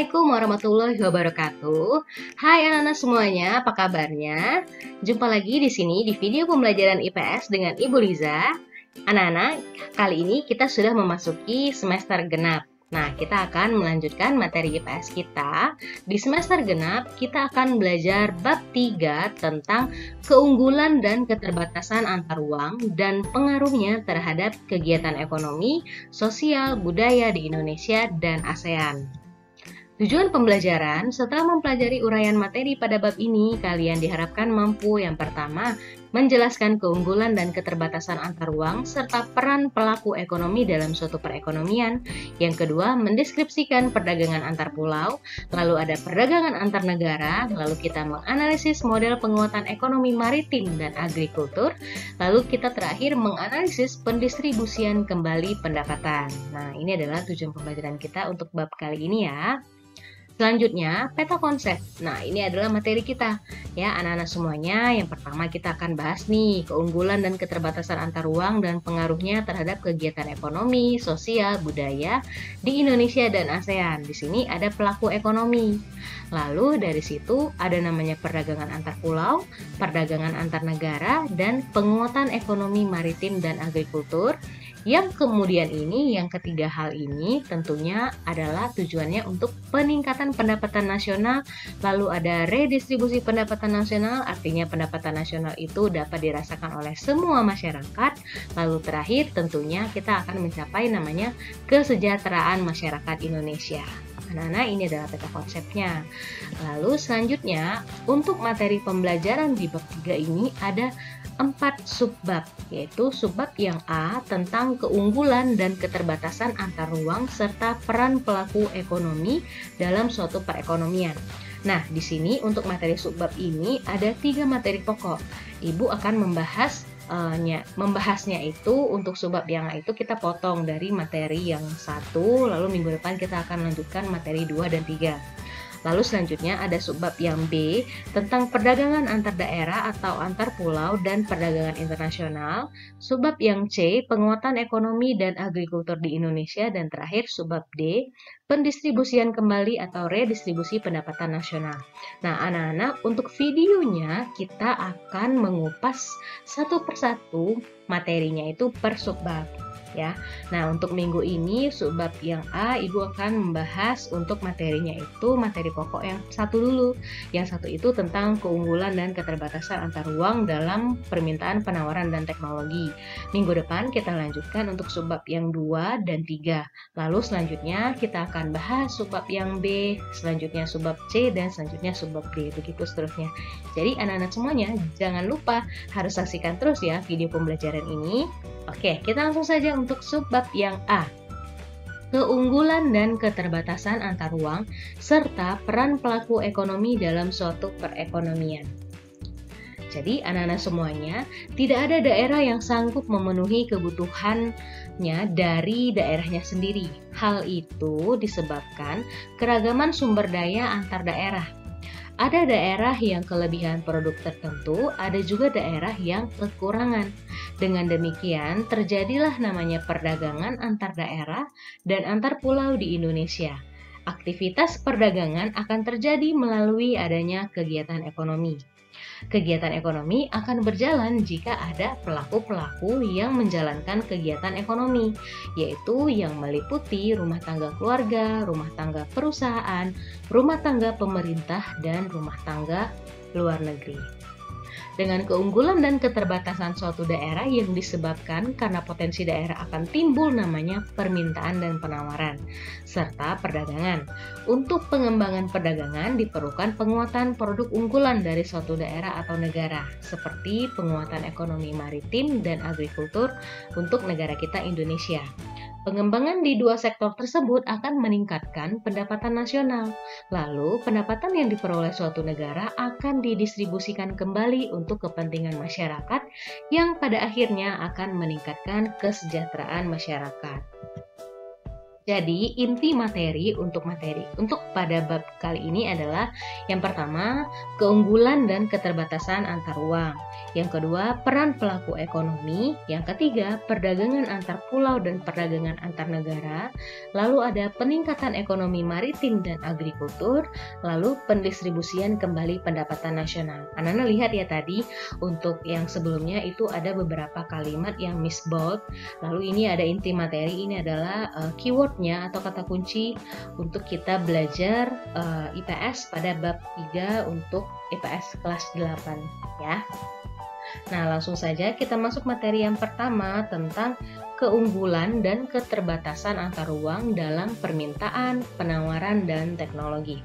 Assalamualaikum warahmatullahi wabarakatuh. Hai anak-anak semuanya, apa kabarnya? Jumpa lagi di sini di video pembelajaran IPS dengan Ibu Liza. Anak-anak, kali ini kita sudah memasuki semester genap. Nah, kita akan melanjutkan materi IPS kita. Di semester genap, kita akan belajar bab 3 tentang keunggulan dan keterbatasan antar uang dan pengaruhnya terhadap kegiatan ekonomi, sosial, budaya di Indonesia dan ASEAN. Tujuan pembelajaran, setelah mempelajari uraian materi pada bab ini, kalian diharapkan mampu yang pertama, menjelaskan keunggulan dan keterbatasan antar uang, serta peran pelaku ekonomi dalam suatu perekonomian. Yang kedua, mendeskripsikan perdagangan antar pulau, lalu ada perdagangan antar negara, lalu kita menganalisis model penguatan ekonomi maritim dan agrikultur, lalu kita terakhir menganalisis pendistribusian kembali pendapatan. Nah, ini adalah tujuan pembelajaran kita untuk bab kali ini ya. Selanjutnya, peta konsep. Nah, ini adalah materi kita. Ya, anak-anak semuanya, yang pertama kita akan bahas nih, keunggulan dan keterbatasan antar uang dan pengaruhnya terhadap kegiatan ekonomi, sosial, budaya di Indonesia dan ASEAN. Di sini ada pelaku ekonomi. Lalu dari situ ada namanya perdagangan antar pulau, perdagangan antar negara, dan penguatan ekonomi maritim dan agrikultur. Yang kemudian ini, yang ketiga hal ini tentunya adalah tujuannya untuk peningkatan pendapatan nasional, lalu ada redistribusi pendapatan nasional, artinya pendapatan nasional itu dapat dirasakan oleh semua masyarakat, lalu terakhir tentunya kita akan mencapai namanya kesejahteraan masyarakat Indonesia. Anak-anak, ini adalah peta konsepnya. Lalu selanjutnya, untuk materi pembelajaran di bab 3 ini ada 4 subbab, yaitu subbab yang A tentang keunggulan dan keterbatasan antar ruang serta peran pelaku ekonomi dalam suatu perekonomian. Nah, di sini untuk materi subbab ini ada 3 materi pokok. Ibu akan membahasnya itu untuk subbab yang A itu kita potong dari materi yang 1, lalu minggu depan kita akan lanjutkan materi 2 dan 3. Lalu selanjutnya ada subbab yang B tentang perdagangan antar daerah atau antar pulau dan perdagangan internasional. Subbab yang C, penguatan ekonomi dan agrikultur di Indonesia. Dan terakhir subbab D, pendistribusian kembali atau redistribusi pendapatan nasional. Nah, anak-anak, untuk videonya kita akan mengupas satu persatu materinya itu per subbab. Ya. Nah, untuk minggu ini subbab yang A, Ibu akan membahas untuk materinya itu materi pokok yang 1 dulu. Yang 1 itu tentang keunggulan dan keterbatasan antar uang dalam permintaan penawaran dan teknologi. Minggu depan kita lanjutkan untuk subbab yang 2 dan 3. Lalu selanjutnya kita akan bahas subbab yang B, selanjutnya subbab C, dan selanjutnya subbab D, begitu seterusnya. Jadi anak-anak semuanya jangan lupa harus saksikan terus ya video pembelajaran ini. Oke, kita langsung saja untuk subbab yang A. Keunggulan dan keterbatasan antar uang serta peran pelaku ekonomi dalam suatu perekonomian. Jadi anak-anak semuanya, tidak ada daerah yang sanggup memenuhi kebutuhannya dari daerahnya sendiri. Hal itu disebabkan keragaman sumber daya antar daerah. Ada daerah yang kelebihan produk tertentu, ada juga daerah yang kekurangan. Dengan demikian, terjadilah namanya perdagangan antar daerah dan antar pulau di Indonesia. Aktivitas perdagangan akan terjadi melalui adanya kegiatan ekonomi. Kegiatan ekonomi akan berjalan jika ada pelaku-pelaku yang menjalankan kegiatan ekonomi, yaitu yang meliputi rumah tangga keluarga, rumah tangga perusahaan, rumah tangga pemerintah, dan rumah tangga luar negeri. Dengan keunggulan dan keterbatasan suatu daerah yang disebabkan karena potensi daerah akan timbul namanya permintaan dan penawaran, serta perdagangan. Untuk pengembangan perdagangan diperlukan penguatan produk unggulan dari suatu daerah atau negara, seperti penguatan ekonomi maritim dan agrikultur untuk negara kita Indonesia. Pengembangan di 2 sektor tersebut akan meningkatkan pendapatan nasional. Lalu, pendapatan yang diperoleh suatu negara akan didistribusikan kembali untuk kepentingan masyarakat yang pada akhirnya akan meningkatkan kesejahteraan masyarakat. Jadi, inti materi untuk pada bab kali ini adalah yang pertama, keunggulan dan keterbatasan antar uang. Yang kedua, peran pelaku ekonomi. Yang ketiga, perdagangan antar pulau dan perdagangan antar negara. Lalu ada peningkatan ekonomi maritim dan agrikultur. Lalu pendistribusian kembali pendapatan nasional. Anak-anak lihat ya tadi, untuk yang sebelumnya itu ada beberapa kalimat yang misbold. Lalu ini ada inti materi, ini adalah keywordnya atau kata kunci untuk kita belajar IPS pada bab 3 untuk IPS kelas 8 ya. Nah, langsung saja kita masuk materi yang pertama tentang keunggulan dan keterbatasan antar uang dalam permintaan, penawaran, dan teknologi.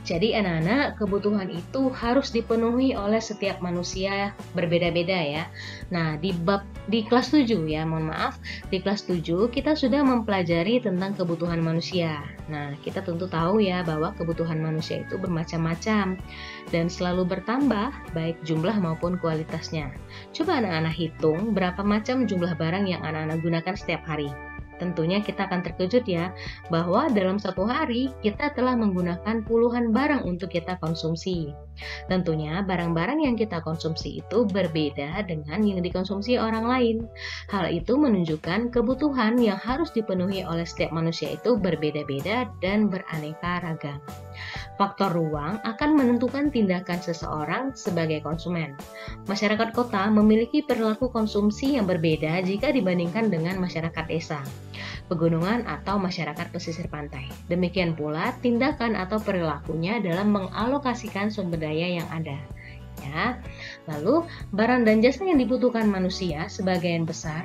Jadi anak-anak, kebutuhan itu harus dipenuhi oleh setiap manusia berbeda-beda ya. Nah, di kelas 7 ya, mohon maaf, di kelas 7 kita sudah mempelajari tentang kebutuhan manusia. Nah, kita tentu tahu ya bahwa kebutuhan manusia itu bermacam-macam dan selalu bertambah baik jumlah maupun kualitasnya. Coba anak-anak hitung berapa macam jumlah barang yang anak-anak gunakan setiap hari. Tentunya kita akan terkejut ya, bahwa dalam satu hari kita telah menggunakan puluhan barang untuk kita konsumsi. Tentunya barang-barang yang kita konsumsi itu berbeda dengan yang dikonsumsi orang lain. Hal itu menunjukkan kebutuhan yang harus dipenuhi oleh setiap manusia itu berbeda-beda dan beraneka ragam. Faktor ruang akan menentukan tindakan seseorang sebagai konsumen. Masyarakat kota memiliki perilaku konsumsi yang berbeda jika dibandingkan dengan masyarakat desa, pegunungan, atau masyarakat pesisir pantai. Demikian pula tindakan atau perilakunya dalam mengalokasikan sumber daya yang ada. Ya. Lalu, barang dan jasa yang dibutuhkan manusia sebagian besar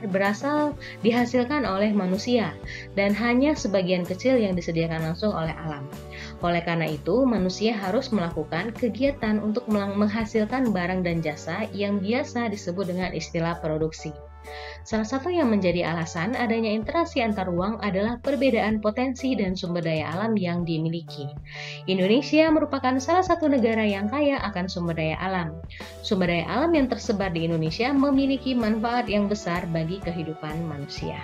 dihasilkan oleh manusia dan hanya sebagian kecil yang disediakan langsung oleh alam. Oleh karena itu, manusia harus melakukan kegiatan untuk menghasilkan barang dan jasa yang biasa disebut dengan istilah produksi. Salah satu yang menjadi alasan adanya interaksi antar ruang adalah perbedaan potensi dan sumber daya alam yang dimiliki. Indonesia merupakan salah satu negara yang kaya akan sumber daya alam. Sumber daya alam yang tersebar di Indonesia memiliki manfaat yang besar bagi kehidupan manusia.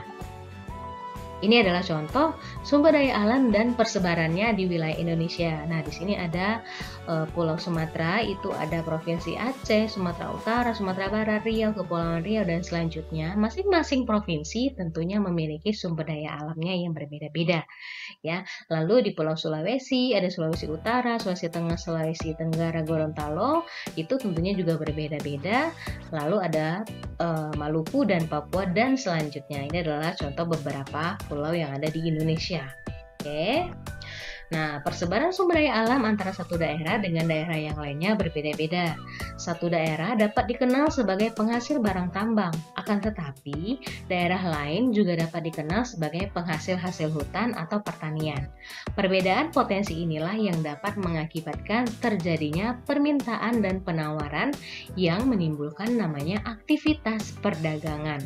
Ini adalah contoh sumber daya alam dan persebarannya di wilayah Indonesia. Nah, di sini ada Pulau Sumatera, itu ada Provinsi Aceh, Sumatera Utara, Sumatera Barat, Riau, Kepulauan Riau, dan selanjutnya. Masing-masing provinsi tentunya memiliki sumber daya alamnya yang berbeda-beda. Ya, lalu di Pulau Sulawesi ada Sulawesi Utara, Sulawesi Tengah, Sulawesi Tenggara, Gorontalo, itu tentunya juga berbeda-beda. Lalu ada Maluku dan Papua dan selanjutnya. Ini adalah contoh beberapa pulau yang ada di Indonesia. Oke. Nah, persebaran sumber daya alam antara satu daerah dengan daerah yang lainnya berbeda-beda. Satu daerah dapat dikenal sebagai penghasil barang tambang, akan tetapi daerah lain juga dapat dikenal sebagai penghasil hasil hutan atau pertanian. Perbedaan potensi inilah yang dapat mengakibatkan terjadinya permintaan dan penawaran yang menimbulkan namanya aktivitas perdagangan.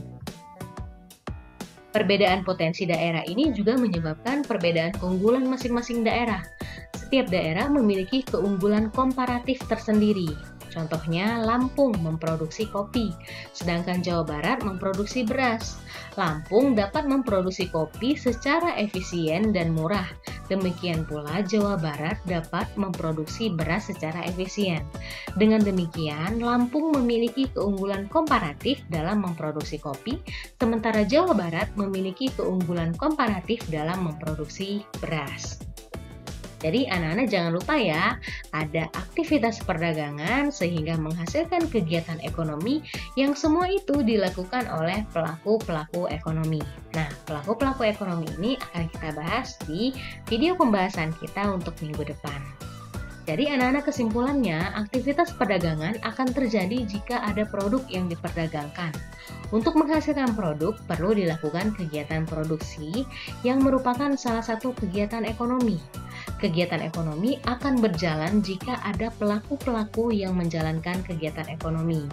Perbedaan potensi daerah ini juga menyebabkan perbedaan keunggulan masing-masing daerah. Setiap daerah memiliki keunggulan komparatif tersendiri. Contohnya, Lampung memproduksi kopi, sedangkan Jawa Barat memproduksi beras. Lampung dapat memproduksi kopi secara efisien dan murah. Demikian pula Jawa Barat dapat memproduksi beras secara efisien. Dengan demikian, Lampung memiliki keunggulan komparatif dalam memproduksi kopi, sementara Jawa Barat memiliki keunggulan komparatif dalam memproduksi beras. Jadi anak-anak jangan lupa ya, ada aktivitas perdagangan sehingga menghasilkan kegiatan ekonomi yang semua itu dilakukan oleh pelaku-pelaku ekonomi. Nah, pelaku-pelaku ekonomi ini akan kita bahas di video pembahasan kita untuk minggu depan. Jadi anak-anak kesimpulannya, aktivitas perdagangan akan terjadi jika ada produk yang diperdagangkan. Untuk menghasilkan produk, perlu dilakukan kegiatan produksi yang merupakan salah satu kegiatan ekonomi. Kegiatan ekonomi akan berjalan jika ada pelaku-pelaku yang menjalankan kegiatan ekonomi.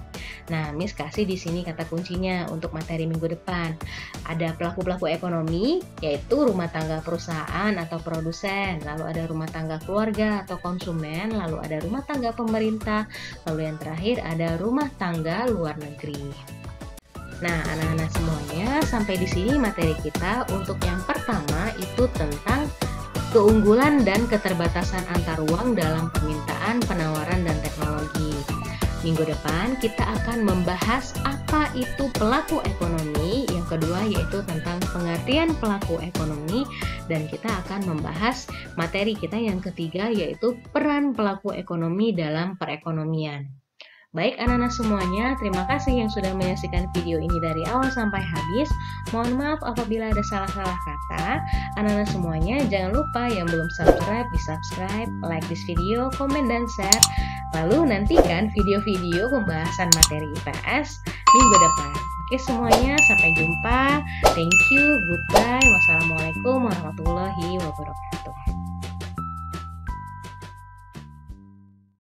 Nah, Miss kasih di sini kata kuncinya untuk materi minggu depan. Ada pelaku-pelaku ekonomi, yaitu rumah tangga perusahaan atau produsen, lalu ada rumah tangga keluarga atau konsumen, lalu ada rumah tangga pemerintah, lalu yang terakhir ada rumah tangga luar negeri. Nah, anak-anak semuanya, sampai di sini materi kita untuk yang pertama itu tentang keunggulan dan keterbatasan antar uang dalam permintaan, penawaran, dan teknologi. Minggu depan kita akan membahas apa itu pelaku ekonomi, yang kedua yaitu tentang pengertian pelaku ekonomi, dan kita akan membahas materi kita yang ketiga yaitu peran pelaku ekonomi dalam perekonomian. Baik anak-anak semuanya, terima kasih yang sudah menyaksikan video ini dari awal sampai habis. Mohon maaf apabila ada salah-salah kata. Anak-anak semuanya, jangan lupa yang belum subscribe, di subscribe, like this video, komen, dan share. Lalu nantikan video-video pembahasan materi IPS minggu depan. Oke semuanya, sampai jumpa. Thank you, goodbye. Wassalamualaikum warahmatullahi wabarakatuh.